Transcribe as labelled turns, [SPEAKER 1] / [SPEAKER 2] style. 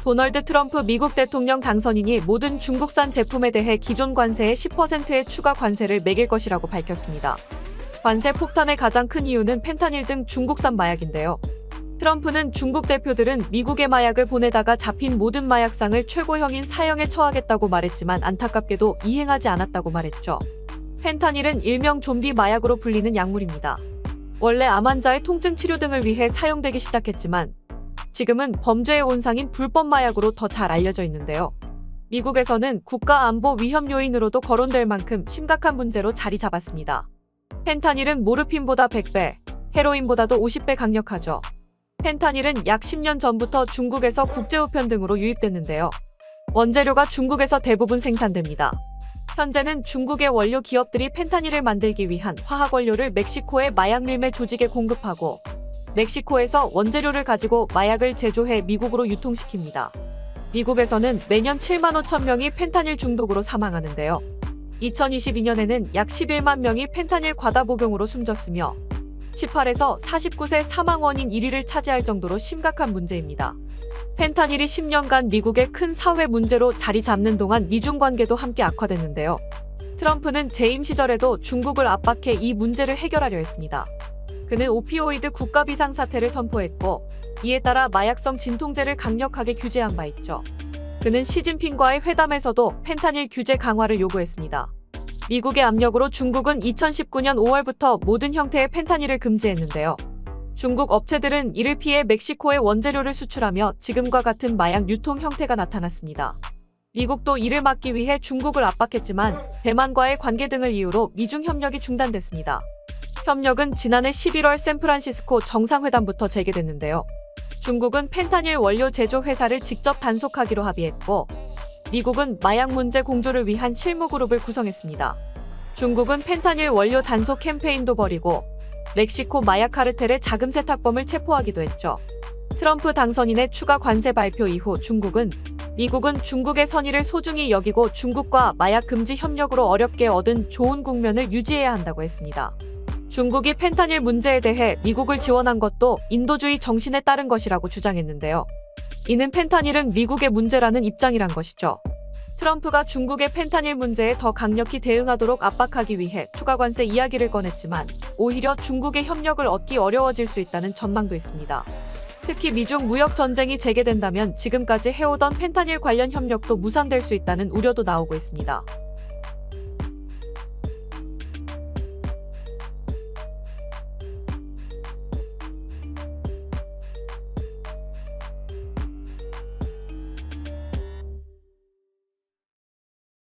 [SPEAKER 1] 도널드 트럼프 미국 대통령 당선인이 모든 중국산 제품에 대해 기존 관세의 10%의 추가 관세를 매길 것이라고 밝혔습니다. 관세 폭탄의 가장 큰 이유는 펜타닐 등 중국산 마약인데요. 트럼프는 중국 대표들은 미국에 마약을 보내다가 잡힌 모든 마약상을 최고형인 사형에 처하겠다고 말했지만 안타깝게도 이행하지 않았다고 말했죠. 펜타닐은 일명 좀비 마약으로 불리는 약물입니다. 원래 암 환자의 통증 치료 등을 위해 사용되기 시작했지만 지금은 범죄의 온상인 불법 마약으로 더 잘 알려져 있는데요. 미국에서는 국가 안보 위험 요인으로도 거론될 만큼 심각한 문제로 자리 잡았습니다. 펜타닐은 모르핀보다 100배, 헤로인보다도 50배 강력하죠. 펜타닐은 약 10년 전부터 중국에서 국제우편 등으로 유입됐는데요. 원재료가 중국에서 대부분 생산됩니다. 현재는 중국의 원료 기업들이 펜타닐을 만들기 위한 화학 원료를 멕시코의 마약 밀매 조직에 공급하고 멕시코에서 원재료를 가지고 마약을 제조해 미국으로 유통시킵니다. 미국에서는 매년 7만 5천 명이 펜타닐 중독으로 사망하는데요. 2022년에는 약 11만 명이 펜타닐 과다 복용으로 숨졌으며 18에서 49세 사망 원인 1위를 차지할 정도로 심각한 문제입니다. 펜타닐이 10년간 미국의 큰 사회 문제로 자리 잡는 동안 미중 관계도 함께 악화됐는데요. 트럼프는 재임 시절에도 중국을 압박해 이 문제를 해결하려 했습니다. 그는 오피오이드 국가 비상사태를 선포했고 이에 따라 마약성 진통제를 강력하게 규제한 바 있죠. 그는 시진핑과의 회담에서도 펜타닐 규제 강화를 요구했습니다. 미국의 압력으로 중국은 2019년 5월부터 모든 형태의 펜타닐을 금지했는데요. 중국 업체들은 이를 피해 멕시코에 원재료를 수출하며 지금과 같은 마약 유통 형태가 나타났습니다. 미국도 이를 막기 위해 중국을 압박했지만 대만과의 관계 등을 이유로 미중 협력이 중단됐습니다. 협력은 지난해 11월 샌프란시스코 정상회담부터 재개됐는데요. 중국은 펜타닐 원료 제조 회사를 직접 단속하기로 합의했고 미국은 마약 문제 공조를 위한 실무 그룹을 구성했습니다. 중국은 펜타닐 원료 단속 캠페인도 벌이고 멕시코 마약 카르텔의 자금 세탁범을 체포하기도 했죠. 트럼프 당선인의 추가 관세 발표 이후 미국은 중국의 선의를 소중히 여기고 중국과 마약 금지 협력으로 어렵게 얻은 좋은 국면을 유지해야 한다고 했습니다. 중국이 펜타닐 문제에 대해 미국을 지원한 것도 인도주의 정신에 따른 것이라고 주장했는데요. 이는 펜타닐은 미국의 문제라는 입장이란 것이죠. 트럼프가 중국의 펜타닐 문제에 더 강력히 대응하도록 압박하기 위해 추가 관세 이야기를 꺼냈지만 오히려 중국의 협력을 얻기 어려워질 수 있다는 전망도 있습니다. 특히 미중 무역 전쟁이 재개된다면 지금까지 해오던 펜타닐 관련 협력도 무산될 수 있다는 우려도 나오고 있습니다.